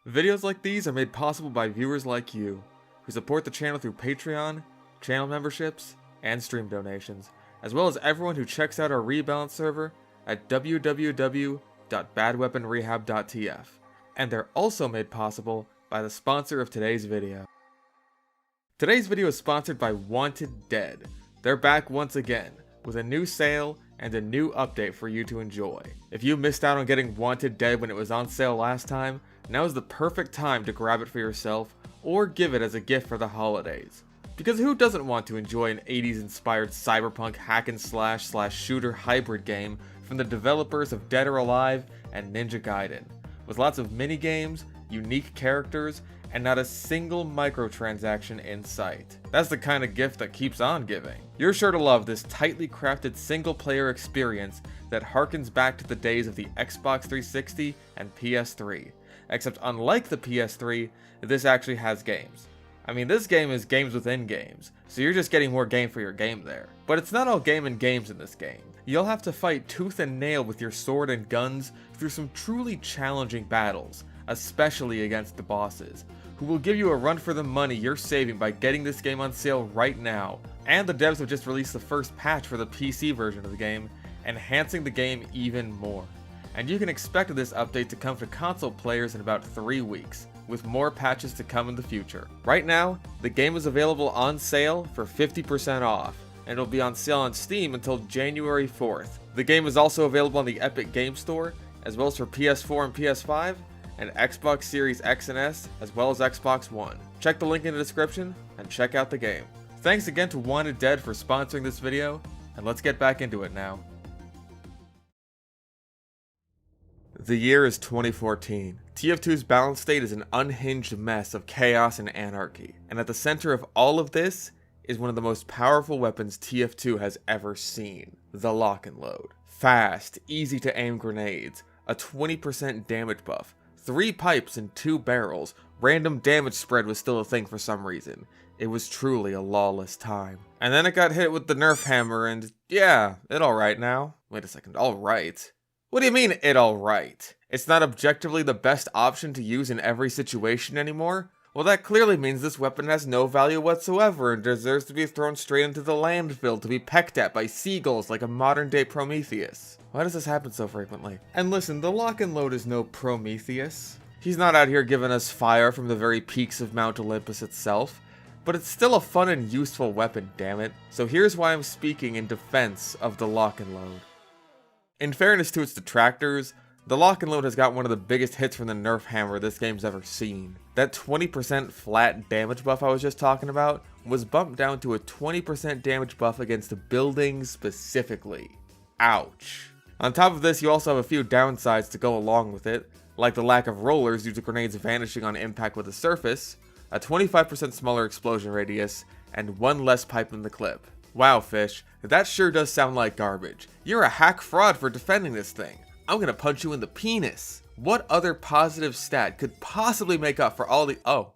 Videos like these are made possible by viewers like you, who support the channel through Patreon, channel memberships, and stream donations, as well as everyone who checks out our rebalance server at www.badweaponrehab.tf. And they're also made possible by the sponsor of today's video. Today's video is sponsored by Wanted Dead. They're back once again, with a new sale and a new update for you to enjoy. If you missed out on getting Wanted Dead when it was on sale last time, now is the perfect time to grab it for yourself or give it as a gift for the holidays. Because who doesn't want to enjoy an 80s inspired cyberpunk hack and slash shooter hybrid game from the developers of Dead or Alive and Ninja Gaiden, with lots of mini games, unique characters, and not a single microtransaction in sight. That's the kind of gift that keeps on giving. You're sure to love this tightly crafted single-player experience that harkens back to the days of the Xbox 360 and PS3. Except unlike the PS3, this actually has games. I mean, this game is games within games, so you're just getting more game for your game there. But it's not all game and games in this game. You'll have to fight tooth and nail with your sword and guns through some truly challenging battles, especially against the bosses, who will give you a run for the money you're saving by getting this game on sale right now. And the devs have just released the first patch for the PC version of the game, enhancing the game even more. And you can expect this update to come to console players in about 3 weeks, with more patches to come in the future. Right now, the game is available on sale for 50% off, and it'll be on sale on Steam until January 4th. The game is also available on the Epic Game Store, as well as for PS4 and PS5, and Xbox Series X and S, as well as Xbox One. Check the link in the description, and check out the game. Thanks again to Wanted Dead for sponsoring this video, and let's get back into it now. The year is 2014. TF2's balance state is an unhinged mess of chaos and anarchy, and at the center of all of this is one of the most powerful weapons TF2 has ever seen, the Loch-N-Load. Fast, easy to aim grenades, a 20% damage buff, 3 pipes and 2 barrels, random damage spread was still a thing for some reason. It was truly a lawless time. And then it got hit with the nerf hammer and yeah, it alright now. Wait a second, alright? What do you mean, it alright? It's not objectively the best option to use in every situation anymore? Well, that clearly means this weapon has no value whatsoever and deserves to be thrown straight into the landfill to be pecked at by seagulls like a modern-day Prometheus. Why does this happen so frequently? And listen, the Loch-N-Load is no Prometheus. He's not out here giving us fire from the very peaks of Mount Olympus itself, but it's still a fun and useful weapon, damn it. So here's why I'm speaking in defense of the Loch-N-Load. In fairness to its detractors, the Loch-N-Load has got one of the biggest hits from the nerf hammer this game's ever seen. That 20% flat damage buff I was just talking about was bumped down to a 20% damage buff against buildings specifically. Ouch. On top of this, you also have a few downsides to go along with it, like the lack of rollers due to grenades vanishing on impact with the surface, a 25% smaller explosion radius, and 1 less pipe in the clip. Wow, Fish, that sure does sound like garbage. You're a hack fraud for defending this thing. I'm gonna punch you in the penis. What other positive stat could possibly make up for all the— oh.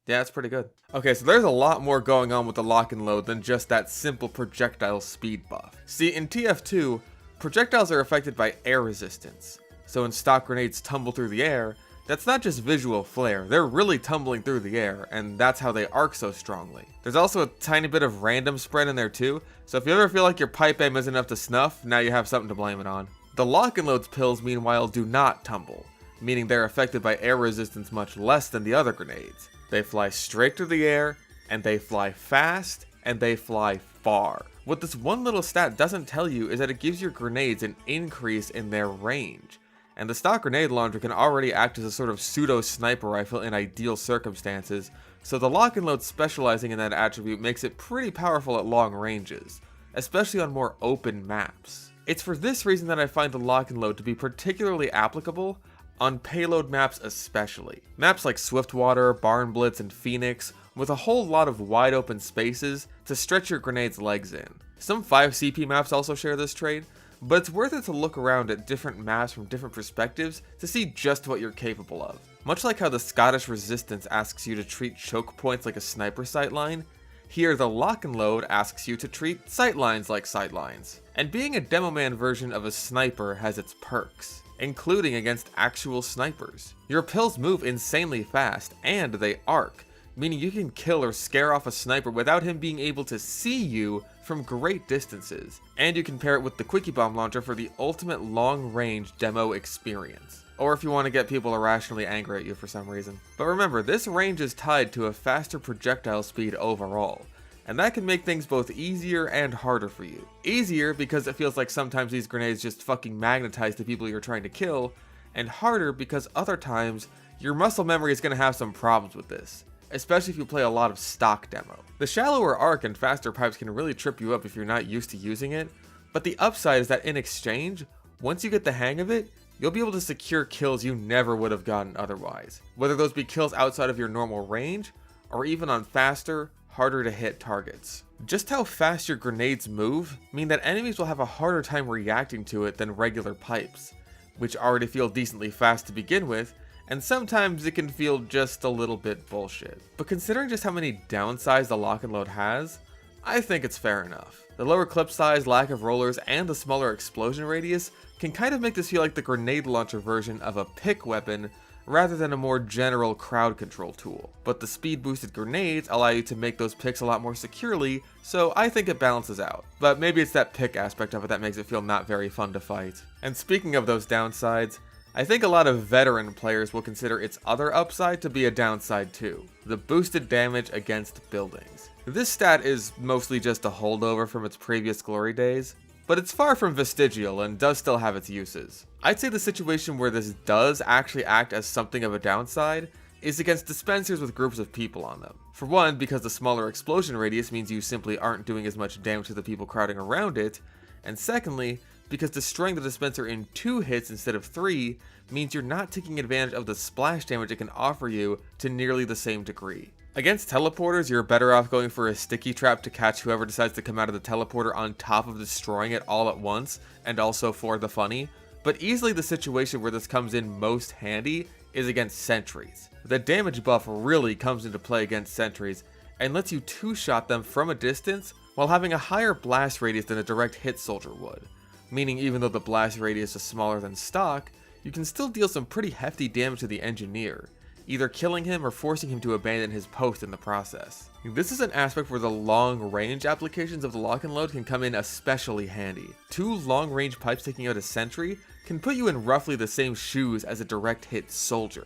Yeah, that's pretty good. Okay, so there's a lot more going on with the Loch-N-Load than just that simple projectile speed buff. See, in TF2, projectiles are affected by air resistance. So when stock grenades tumble through the air, that's not just visual flair, they're really tumbling through the air, and that's how they arc so strongly. There's also a tiny bit of random spread in there too, so if you ever feel like your pipe aim isn't up to snuff, now you have something to blame it on. The Loch-N-Load's pills, meanwhile, do not tumble, meaning they're affected by air resistance much less than the other grenades. They fly straight through the air, and they fly fast, and they fly far. What this one little stat doesn't tell you is that it gives your grenades an increase in their range. And the stock grenade launcher can already act as a sort of pseudo-sniper rifle in ideal circumstances, so the Loch-N-Load specializing in that attribute makes it pretty powerful at long ranges, especially on more open maps. It's for this reason that I find the Loch-N-Load to be particularly applicable on payload maps especially. Maps like Swiftwater, Barn Blitz, and Phoenix, with a whole lot of wide open spaces to stretch your grenade's legs in. Some 5CP maps also share this trait, but it's worth it to look around at different maps from different perspectives to see just what you're capable of. Much like how the Scottish Resistance asks you to treat choke points like a sniper sightline, here the Loch-N-Load asks you to treat sightlines like sightlines. And being a demo man version of a sniper has its perks. including against actual snipers. Your pills move insanely fast, and they arc, meaning you can kill or scare off a sniper without him being able to see you from great distances. And you can pair it with the Quickie Bomb Launcher for the ultimate long-range demo experience. Or if you want to get people irrationally angry at you for some reason. But remember, this range is tied to a faster projectile speed overall, and that can make things both easier and harder for you. Easier because it feels like sometimes these grenades just fucking magnetize the people you're trying to kill, and harder because other times your muscle memory is going to have some problems with this, especially if you play a lot of stock demo. The shallower arc and faster pipes can really trip you up if you're not used to using it, but the upside is that in exchange, once you get the hang of it, you'll be able to secure kills you never would have gotten otherwise, whether those be kills outside of your normal range, or even on faster, harder to hit targets. Just how fast your grenades move mean that enemies will have a harder time reacting to it than regular pipes, which already feel decently fast to begin with, and sometimes it can feel just a little bit bullshit. But considering just how many downsides the Loch-N-Load has, I think it's fair enough. The lower clip size, lack of rollers, and the smaller explosion radius can kind of make this feel like the grenade launcher version of a pick weapon rather than a more general crowd control tool. But the speed boosted grenades allow you to make those picks a lot more securely, so I think it balances out. But maybe it's that pick aspect of it that makes it feel not very fun to fight. And speaking of those downsides, I think a lot of veteran players will consider its other upside to be a downside too: the boosted damage against buildings. This stat is mostly just a holdover from its previous glory days, but it's far from vestigial and does still have its uses. I'd say the situation where this does actually act as something of a downside is against dispensers with groups of people on them. For one, because the smaller explosion radius means you simply aren't doing as much damage to the people crowding around it, and secondly, because destroying the dispenser in 2 hits instead of 3 means you're not taking advantage of the splash damage it can offer you to nearly the same degree. Against teleporters, you're better off going for a sticky trap to catch whoever decides to come out of the teleporter on top of destroying it all at once, and also for the funny. But easily the situation where this comes in most handy is against sentries. The damage buff really comes into play against sentries, and lets you 2-shot them from a distance while having a higher blast radius than a direct hit soldier would. Meaning even though the blast radius is smaller than stock, you can still deal some pretty hefty damage to the engineer, either killing him or forcing him to abandon his post in the process. This is an aspect where the long-range applications of the Loch-N-Load can come in especially handy. 2 long-range pipes taking out a sentry can put you in roughly the same shoes as a direct hit soldier.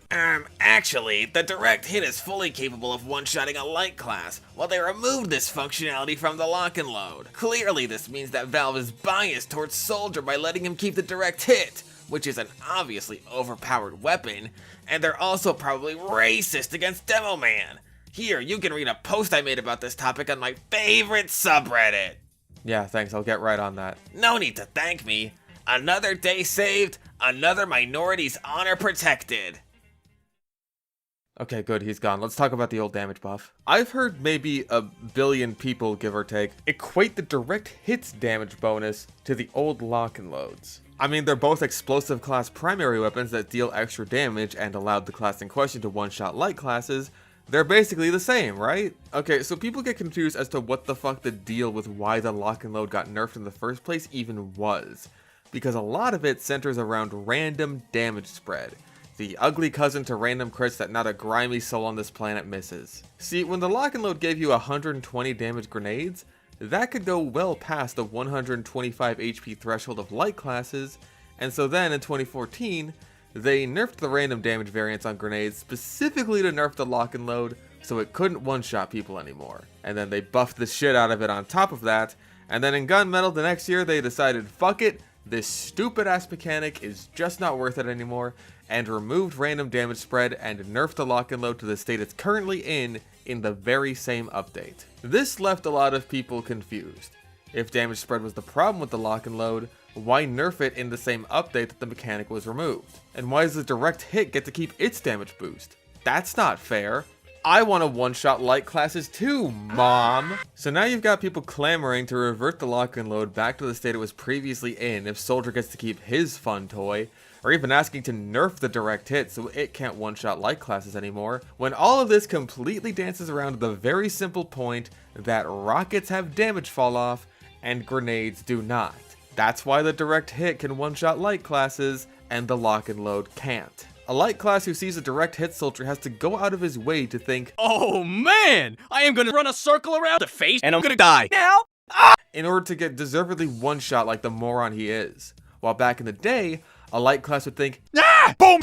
Actually, the direct hit is fully capable of one-shotting a light class, while they removed this functionality from the Loch-N-Load. Clearly, this means that Valve is biased towards soldier by letting him keep the direct hit, which is an obviously overpowered weapon, and they're also probably racist against Demo Man. Here, you can read a post I made about this topic on my favorite subreddit. Yeah, thanks, I'll get right on that. No need to thank me. Another day saved, another minority's honor protected. Okay, good, he's gone. Let's talk about the old damage buff. I've heard maybe 1 billion people, give or take, equate the direct hits damage bonus to the old Loch-N-Loads. I mean, they're both explosive class primary weapons that deal extra damage and allowed the class in question to one-shot light classes. They're basically the same, right? Okay, so people get confused as to what the fuck the deal with why the Loch-N-Load got nerfed in the first place even was, because a lot of it centers around random damage spread, the ugly cousin to random crits that not a grimy soul on this planet misses. See, when the Loch-N-Load gave you 120 damage grenades, that could go well past the 125 HP threshold of light classes, and so then in 2014, they nerfed the random damage variants on grenades specifically to nerf the Loch-N-Load so it couldn't one-shot people anymore. And then they buffed the shit out of it on top of that, and then in Gunmetal the next year they decided, fuck it, this stupid ass mechanic is just not worth it anymore, and removed random damage spread and nerfed the Loch-N-Load to the state it's currently in the very same update. This left a lot of people confused. If damage spread was the problem with the Loch-N-Load, why nerf it in the same update that the mechanic was removed? And why does the direct hit get to keep its damage boost? That's not fair. I want to one-shot light classes too, mom! So now you've got people clamoring to revert the Loch-N-Load back to the state it was previously in if Soldier gets to keep his fun toy, or even asking to nerf the direct hit so it can't one-shot light classes anymore, when all of this completely dances around the very simple point that rockets have damage fall off and grenades do not. That's why the direct hit can one-shot light classes, and the Loch-N-Load can't. A light class who sees a direct hit soldier has to go out of his way to think, oh man, I am gonna run a circle around the face and I'm gonna die now? in order to get deservedly one-shot like the moron he is. While back in the day, a light class would think, Ah! Boom!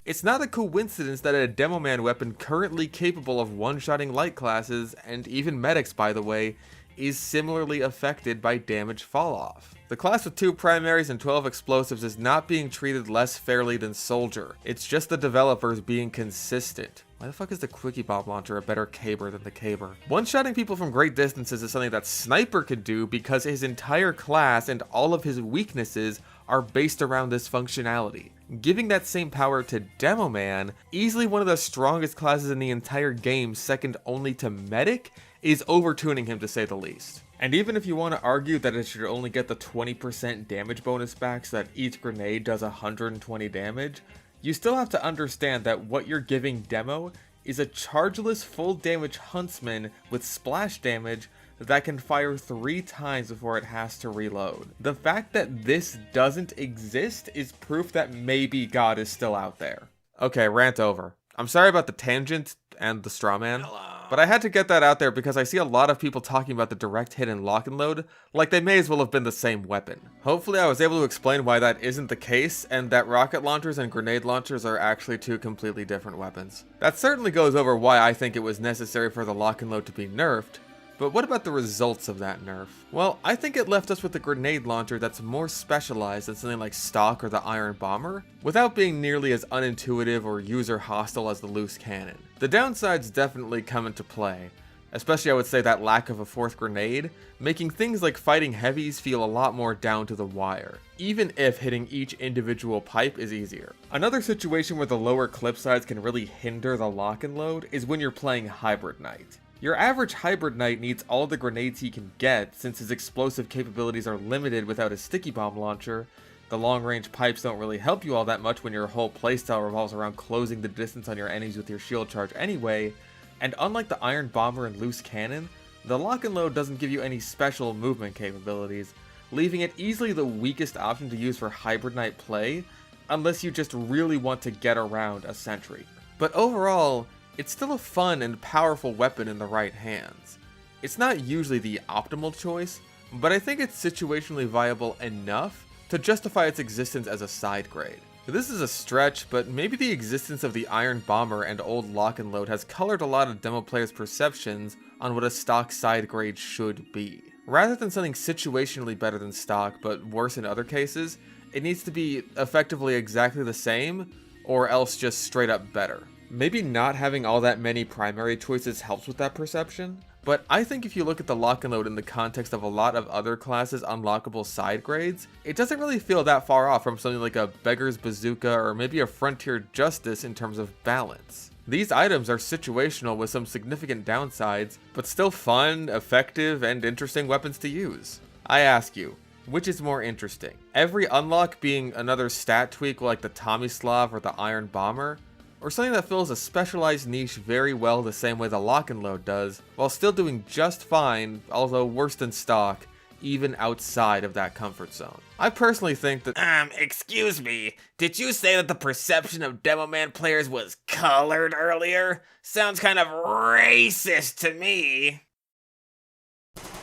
it's not a coincidence that a Demo Man weapon currently capable of one-shotting light classes, and even medics by the way, is similarly affected by damage falloff. The class with 2 primaries and 12 explosives is not being treated less fairly than Soldier. It's just the developers being consistent. Why the fuck is the Quickie Bomb Launcher a better caber than the caber? One-shotting people from great distances is something that Sniper could do because his entire class and all of his weaknesses are based around this functionality. Giving that same power to Demo Man, easily one of the strongest classes in the entire game, second only to Medic, is overtuning him to say the least. And even if you want to argue that it should only get the 20% damage bonus back so that each grenade does 120 damage, you still have to understand that what you're giving Demo is a chargeless full damage Huntsman with splash damage that can fire 3 times before it has to reload. The fact that this doesn't exist is proof that maybe God is still out there. Okay, rant over. I'm sorry about the tangent and the straw man, but I had to get that out there because I see a lot of people talking about the direct hit and Loch-N-Load like they may as well have been the same weapon. Hopefully I was able to explain why that isn't the case, and that rocket launchers and grenade launchers are actually 2 completely different weapons. That certainly goes over why I think it was necessary for the Loch-N-Load to be nerfed. But what about the results of that nerf? Well, I think it left us with a grenade launcher that's more specialized than something like Stock or the Iron Bomber, without being nearly as unintuitive or user hostile as the loose cannon. The downsides definitely come into play, especially I would say that lack of a 4th grenade, making things like fighting heavies feel a lot more down to the wire, even if hitting each individual pipe is easier. Another situation where the lower clip size can really hinder the Loch-N-Load is when you're playing Hybrid Knight. Your average Hybrid Knight needs all the grenades he can get, since his explosive capabilities are limited without a sticky bomb launcher. The long-range pipes don't really help you all that much when your whole playstyle revolves around closing the distance on your enemies with your shield charge anyway, and unlike the Iron Bomber and loose cannon, the Loch-N-Load doesn't give you any special movement capabilities, leaving it easily the weakest option to use for Hybrid Knight play, unless you just really want to get around a sentry. But overall, it's still a fun and powerful weapon in the right hands. It's not usually the optimal choice, but I think it's situationally viable enough to justify its existence as a side grade. This is a stretch, but maybe the existence of the Iron Bomber and old Loch-N-Load has colored a lot of demo players' perceptions on what a stock side grade should be. Rather than something situationally better than stock, but worse in other cases, it needs to be effectively exactly the same, or else just straight up better. Maybe not having all that many primary choices helps with that perception, but I think if you look at the Loch-N-Load in the context of a lot of other classes' unlockable side grades, it doesn't really feel that far off from something like a Beggar's Bazooka or maybe a Frontier Justice in terms of balance. These items are situational with some significant downsides, but still fun, effective, and interesting weapons to use. I ask you, which is more interesting? Every unlock being another stat tweak like the Tomislav or the Iron Bomber? Or something that fills a specialized niche very well the same way the Loch-N-Load does, while still doing just fine, although worse than stock, even outside of that comfort zone. I personally think that— excuse me, did you say that the perception of Demo Man players was colored earlier? Sounds kind of racist to me.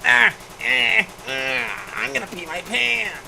I'm gonna pee my pants.